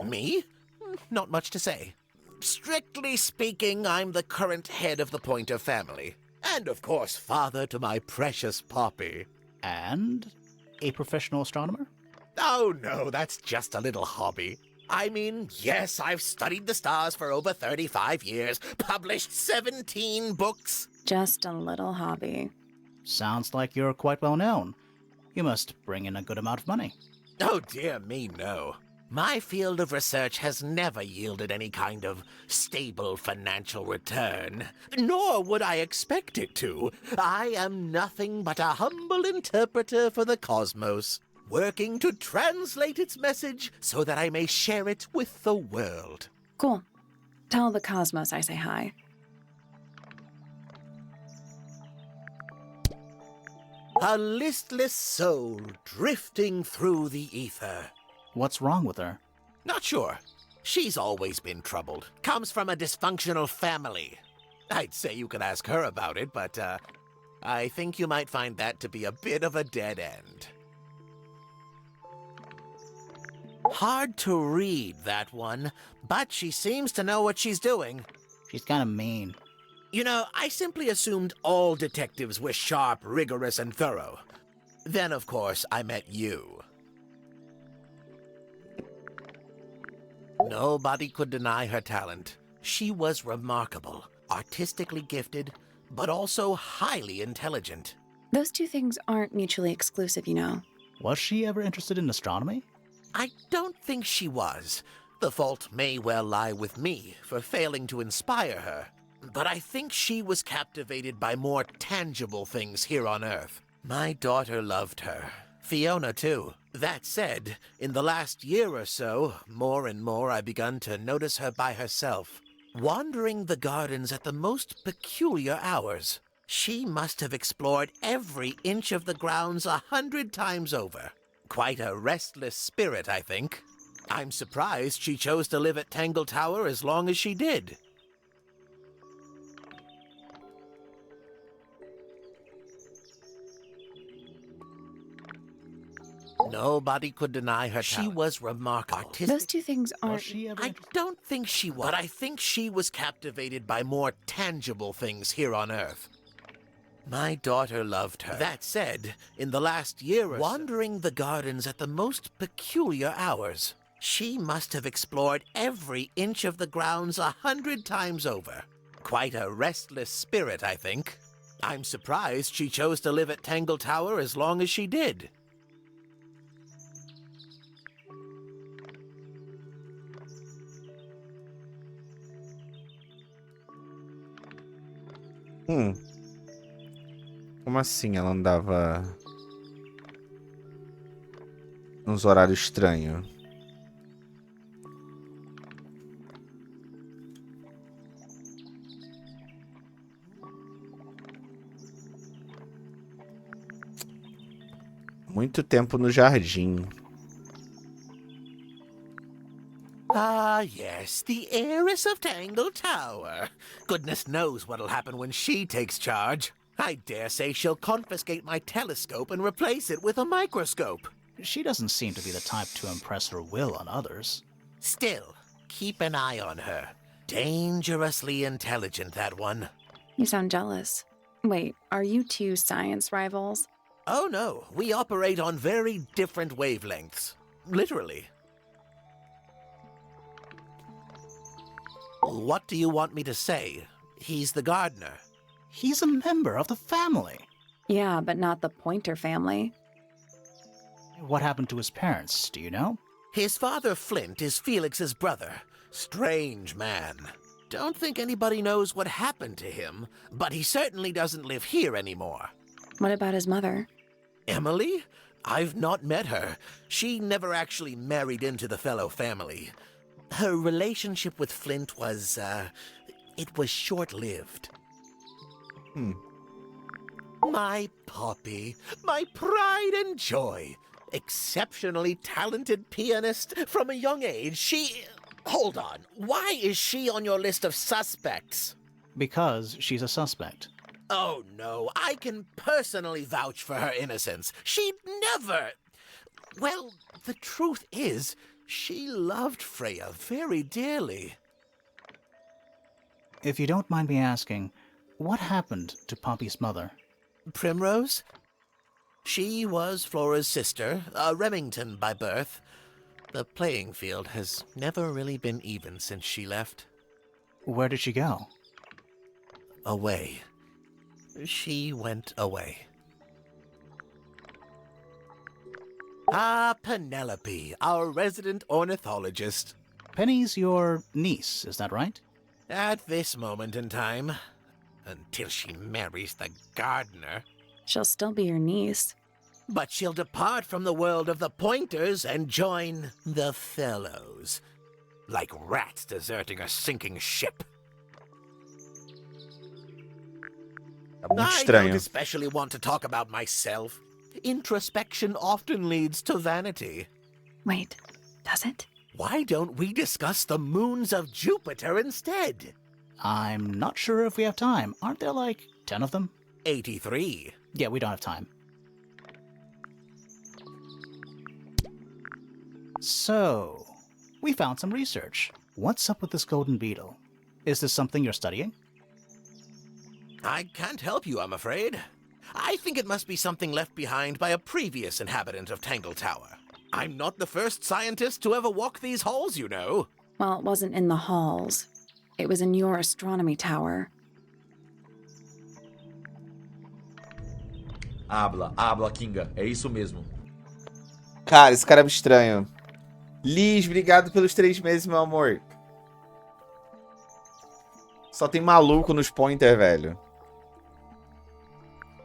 S6: Me? Not much to say. Strictly speaking, I'm the current head of the Pointer family. And, of course, father to my precious Poppy.
S2: And a professional astronomer?
S6: Oh, no, that's just a little hobby. I mean, yes, I've studied the stars for over 35 years, published 17 books.
S3: Just a little hobby.
S2: Sounds like you're quite well known. You must bring in a good amount of money.
S6: Oh, dear me, no. My field of research has never yielded any kind of stable financial return, nor would I expect it to. I am nothing but a humble interpreter for the cosmos, working to translate its message so that I may share it with the world.
S3: Cool. Tell the cosmos I say hi.
S6: A listless soul drifting through the ether.
S2: What's wrong with her?
S6: Not sure. She's always been troubled. Comes from a dysfunctional family. I'd say you could ask her about it, but I think you might find that to be a bit of a dead end. Hard to read, that one, but she seems to know what she's doing.
S2: She's kind of mean.
S6: You know, I simply assumed all detectives were sharp, rigorous, and thorough. Then, of course, I met you. Nobody could deny her talent. She was remarkable, artistically gifted, but also highly intelligent.
S3: Those two things aren't mutually exclusive, you know.
S2: Was she ever interested in astronomy?
S6: I don't think she was. The fault may well lie with me for failing to inspire her. But I think she was captivated by more tangible things here on Earth. My daughter loved her. Fiona, too. That said, in the last year or so, more and more I've begun to notice her by herself, wandering the gardens at the most peculiar hours. She must have explored every inch of the grounds 100 times over. Quite a restless spirit, I think. I'm surprised she chose to live at Tangle Tower as long as she did. Nobody could deny her talent. She was remarkable.
S3: Those two things
S2: Was
S3: aren't.
S2: she ever
S6: I don't think she was, but I think she was captivated by more tangible things here on Earth. My daughter loved her. That said, in the last year or wandering the gardens at the most peculiar hours, she must have explored every inch of the grounds 100 times over. Quite a restless spirit, I think. I'm surprised she chose to live at Tangle Tower as long as she did.
S1: Como assim ela andava nos horários estranhos? Muito tempo no jardim.
S6: Ah, yes, the heiress of Tangle Tower. Goodness knows what'll happen when she takes charge. I dare say she'll confiscate my telescope and replace it with a microscope.
S2: She doesn't seem to be the type to impress her will on others.
S6: Still, keep an eye on her. Dangerously intelligent, that one.
S3: You sound jealous. Wait, are you two science rivals?
S6: Oh no, we operate on very different wavelengths. Literally. What do you want me to say? He's the gardener.
S2: He's a member of the family.
S3: Yeah, but not the Pointer family.
S2: What happened to his parents, do you know?
S6: His father, Flint, is Felix's brother. Strange man. Don't think anybody knows what happened to him, but he certainly doesn't live here anymore.
S3: What about his mother?
S6: Emily? I've not met her. She never actually married into the fellow family. Her relationship with Flint was, it was short-lived. My Poppy, my pride and joy. Exceptionally talented pianist from a young age. She... Hold on. Why is she on your list of suspects?
S2: Because she's a suspect.
S6: Oh, no. I can personally vouch for her innocence. She'd never... Well, the truth is, she loved Freya very dearly.
S2: If you don't mind me asking, what happened to Poppy's mother?
S6: Primrose? She was Flora's sister, a Remington by birth. The playing field has never really been even since she left.
S2: Where did she go?
S6: Away. She went away. Ah, Penelope, our resident ornithologist.
S2: Penny's your niece, is that right?
S6: At this moment in time, until she marries the gardener.
S3: She'll still be your niece.
S6: But she'll depart from the world of the Pointers and join the Fellows. Like rats deserting a sinking ship.
S1: Tá muito
S6: I
S1: estranho.
S6: don't especially want to talk about myself. Introspection often leads to vanity.
S3: Wait, does it?
S6: Why don't we discuss the moons of Jupiter instead?
S2: I'm not sure if we have time. Aren't there like 10 of them?
S6: 83.
S2: Yeah, we don't have time. So, we found some research. What's up with this golden beetle? Is this something you're studying?
S6: I can't help you, I'm afraid. I think it must be something left behind by a previous inhabitant of Tangle Tower. I'm not the first scientist to ever walk these halls, you know.
S3: Well, it wasn't in the halls. It was in your astronomy tower.
S7: Habla, Kinga. É isso mesmo.
S1: Cara, esse cara é estranho. Liz, obrigado pelos 3 meses, meu amor. Só tem maluco nos Pointer, velho.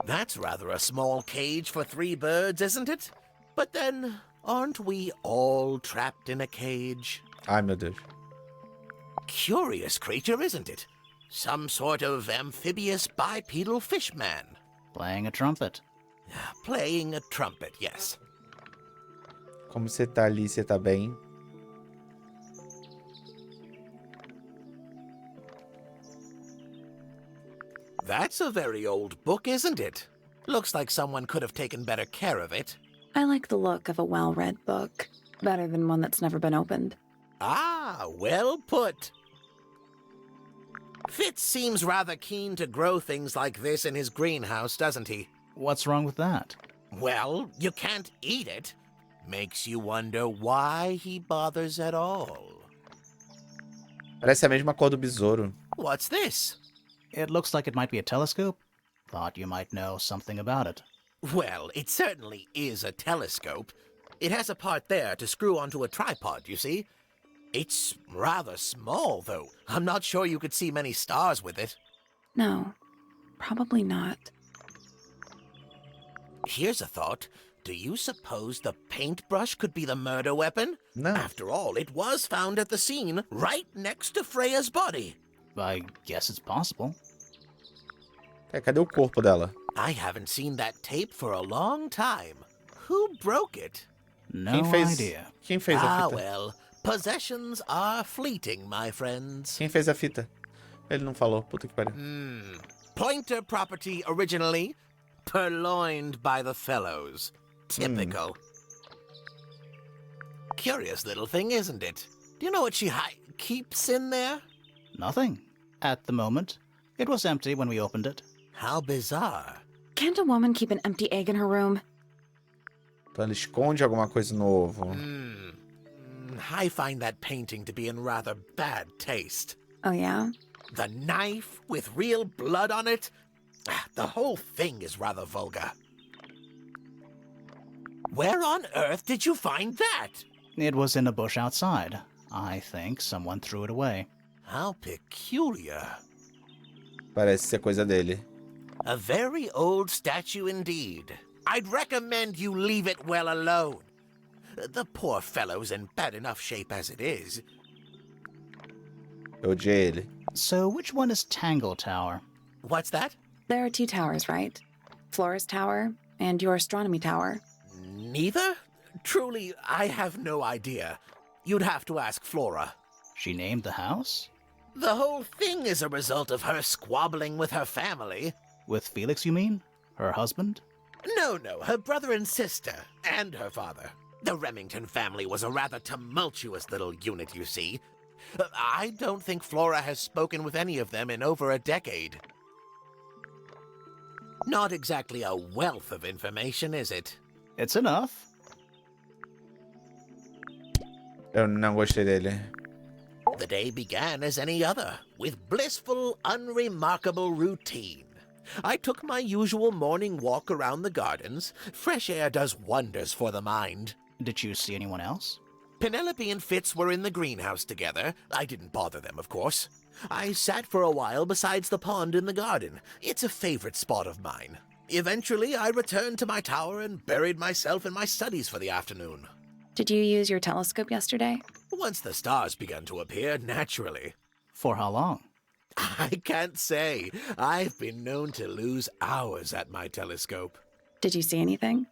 S6: That's rather a small cage for 3 birds, isn't it? But then, Aren't we all trapped in a cage?
S1: Ai, meu Deus.
S6: Curious creature, isn't it? Some sort of amphibious bipedal fishman.
S2: Playing a trumpet.
S6: Playing a trumpet, yes.
S1: Como você tá ali? Você tá bem?
S6: That's a very old book, isn't it? Looks like someone could have taken better care of it.
S3: I like the look of a well-read book. Better than one that's never been opened.
S6: Ah, well put. Fitz seems rather keen to grow things like this in his greenhouse, doesn't he?
S2: What's wrong with that?
S6: Well, you can't eat it. Makes you wonder why he bothers at all.
S1: Parece a mesma cor do besouro.
S6: What's this?
S2: It looks like it might be a telescope. Thought you might know something about it.
S6: Well, it certainly is a telescope. It has a part there to screw onto a tripod, you see? It's rather small, though. I'm not sure you could see many stars with it.
S3: No, probably not.
S6: Here's a thought. Do you suppose the paintbrush could be the murder weapon?
S1: No.
S6: After all, it was found at the scene, right next to Freya's body.
S2: I guess it's possible.
S1: Cadê o corpo dela?
S6: I haven't seen that tape for a long time. Who broke it?
S2: No idea.
S1: Quem fez a
S6: Ah,
S1: fita?
S6: well, possessions are fleeting, my friends.
S1: Quem fez a fita? Ele não falou. Puta que pariu.
S6: Pointer property originally, purloined by the fellows. Typical. Curious little thing, isn't it? Do you know what she keeps in there?
S2: Nothing. At the moment. It was empty when we opened it.
S6: How bizarre.
S3: Can't a woman keep an empty egg in her room?
S1: Então ela esconde alguma coisa no ovo.
S6: I find that painting to be in rather bad taste.
S3: Oh, yeah?
S6: The knife with real blood on it? The whole thing is rather vulgar. Where on earth did you find that?
S2: It was in a bush outside. I think someone threw it away.
S6: How peculiar.
S1: Parece ser coisa dele.
S6: A very old statue indeed. I'd recommend you leave it well alone. The poor fellow's in bad enough shape as it is.
S1: Eu odiei ele.
S2: So which one is Tangle Tower?
S6: What's that?
S3: There are two towers, right? Flora's tower and your astronomy tower.
S6: Neither? Truly, I have no idea. You'd have to ask Flora.
S2: She named the house?
S6: The whole thing is a result of her squabbling with her family.
S2: With Felix, you mean? Her husband?
S6: No, her brother and sister, and her father. The Remington family was a rather tumultuous little unit, you see. I don't think Flora has spoken with any of them in over a decade. Not exactly a wealth of information, is it?
S2: It's enough.
S1: Eu não gostei dele.
S6: The day began as any other, with blissful, unremarkable routine. I took my usual morning walk around the gardens. Fresh air does wonders for the mind.
S2: Did you see anyone else?
S6: Penelope and Fitz were in the greenhouse together. I didn't bother them, of course. I sat for a while besides the pond in the garden. It's a favorite spot of mine. Eventually, I returned to my tower and buried myself in my studies for the afternoon.
S3: Did you use your telescope yesterday?
S6: Once the stars began to appear, naturally.
S2: For how long?
S6: I can't say. I've been known to lose hours at my telescope.
S3: Did you see anything?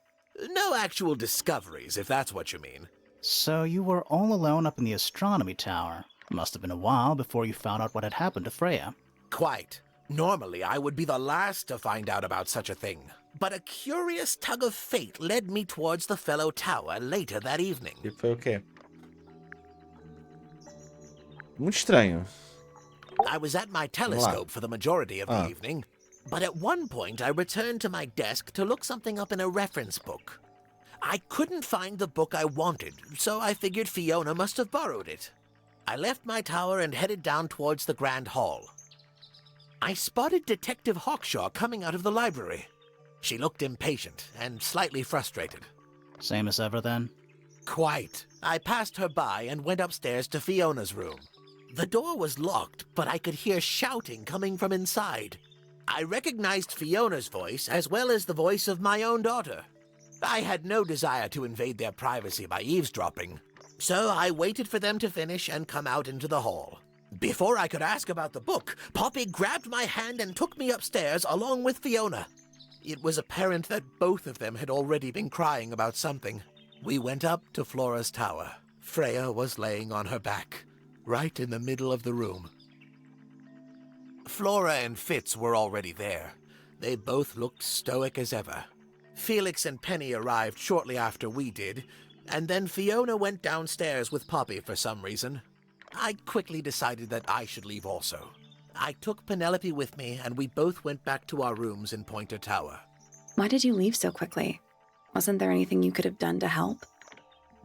S6: No actual discoveries, if that's what you mean.
S2: So you were all alone up in the astronomy tower. Must have been a while before you found out what had happened to Freya.
S6: Quite. Normally, I would be the last to find out about such a thing. But a curious tug of fate led me towards the fellow tower later that evening.
S1: E foi o quê? Muito estranho.
S6: I was at my telescope for the majority of the evening, but at one point I returned to my desk to look something up in a reference book. I couldn't find the book I wanted, so I figured Fiona must have borrowed it. I left my tower and headed down towards the Grand Hall. I spotted Detective Hawkshaw coming out of the library. She looked impatient and slightly frustrated.
S2: Same as ever, then?
S6: Quite. I passed her by and went upstairs to Fiona's room. The door was locked, but I could hear shouting coming from inside. I recognized Fiona's voice as well as the voice of my own daughter. I had no desire to invade their privacy by eavesdropping, so I waited for them to finish and come out into the hall. Before I could ask about the book, Poppy grabbed my hand and took me upstairs along with Fiona. It was apparent that both of them had already been crying about something. We went up to Flora's tower. Freya was laying on her back, right in the middle of the room. Flora and Fitz were already there. They both looked stoic as ever. Felix and Penny arrived shortly after we did, and then Fiona went downstairs with Poppy for some reason. I quickly decided that I should leave also. I took Penelope with me, and we both went back to our rooms in Pointer Tower.
S3: Why did you leave so quickly? Wasn't there anything you could have done to help?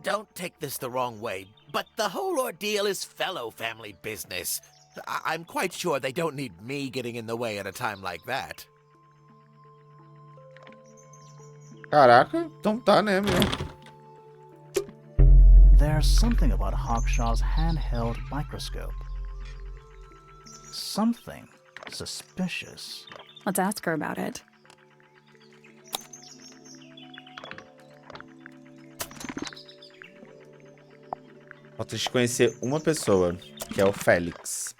S6: Don't take this the wrong way, but the whole ordeal is fellow family business. I'm quite sure they don't need me getting in the way at a time like that.
S1: Caraca, então tá, né, meu?
S2: There's something about Hawkshaw's handheld microscope. Something suspicious.
S3: Let's ask her about it.
S1: Falta de conhecer uma pessoa, que é o Félix.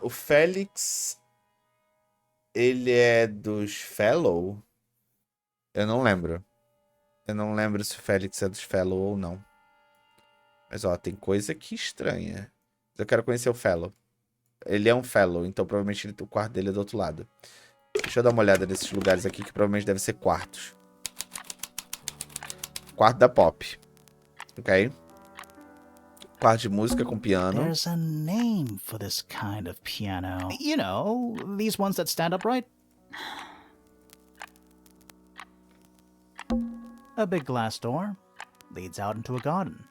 S1: O Félix, ele é dos Fellow? Eu não lembro. Eu não lembro se o Félix é dos Fellow ou não. Mas, ó, tem coisa aqui estranha. Eu quero conhecer o Fellow. Ele é um Fellow, então provavelmente o quarto dele é do outro lado. Deixa eu dar uma olhada nesses lugares aqui, que provavelmente devem ser quartos. Quarto da Pop. Ok. Quarto de música com piano.
S2: There's a name for this kind of piano. You know, these ones that stand upright. A big glass door leads out into a garden.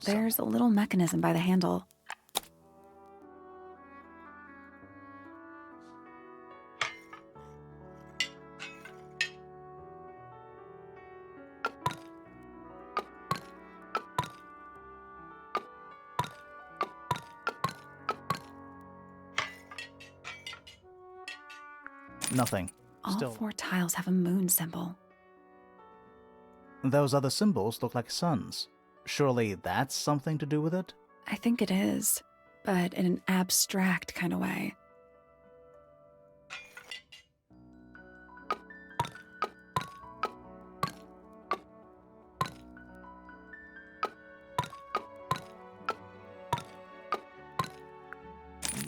S3: There's a little mechanism by the handle.
S2: Nothing.
S3: All
S2: Still,
S3: 4 tiles have a moon symbol.
S2: those other symbols look like suns. Surely that's something to do with it?
S3: I think it is, but in an abstract kind of way.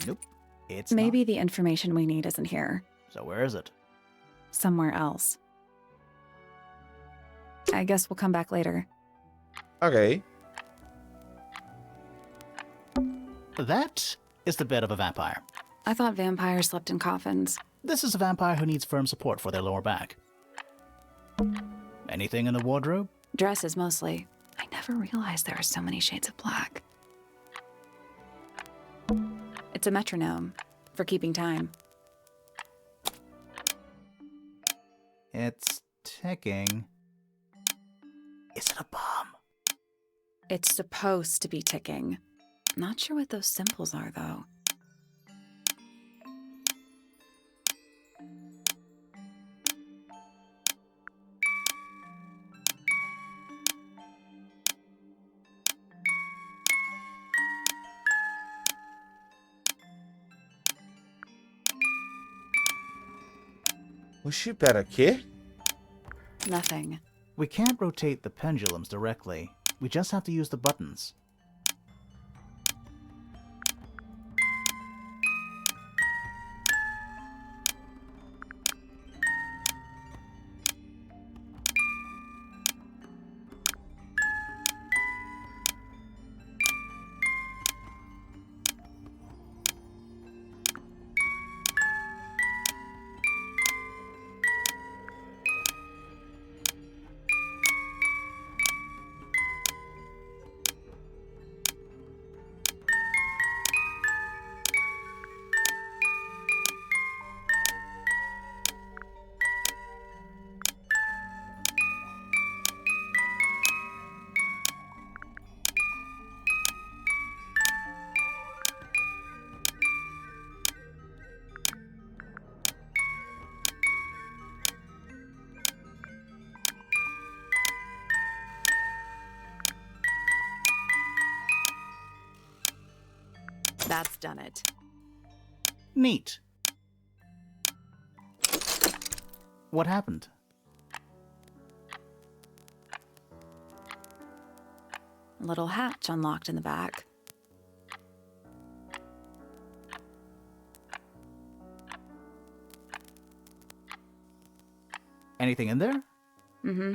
S2: Nope. It's
S3: Maybe the information we need isn't here.
S2: not. So where is it?
S3: Somewhere else. I guess we'll come back later.
S1: Ok.
S2: That is the bed of a vampire.
S3: I thought vampires slept in coffins.
S2: This is a vampire who needs firm support for their lower back. Anything in the wardrobe?
S3: Dresses mostly. I never realized there were so many shades of black. It's a metronome for keeping time.
S2: It's ticking. Is it a bomb?
S3: It's supposed to be ticking. Not sure what those symbols are, though.
S1: Oxi, pera, quê?
S3: Nothing.
S2: We can't rotate the pendulums directly. We just have to use the buttons.
S3: That's done it.
S2: Neat. What happened?
S3: A little hatch unlocked in the back.
S2: Anything in there?
S3: Mm-hmm.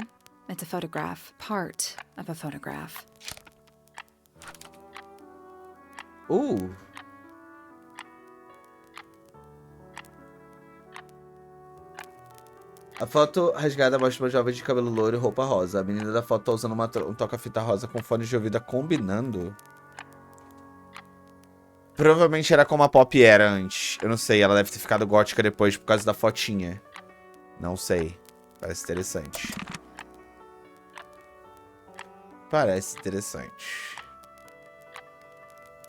S3: It's a photograph. Part of a photograph.
S1: Uh. A foto rasgada mostra uma jovem de cabelo loiro e roupa rosa. A menina da foto tá usando um toca-fita rosa com fone de ouvido combinando. Provavelmente era como a Pop era antes. Eu não sei, ela deve ter ficado gótica depois por causa da fotinha. Não sei. Parece interessante. Parece interessante.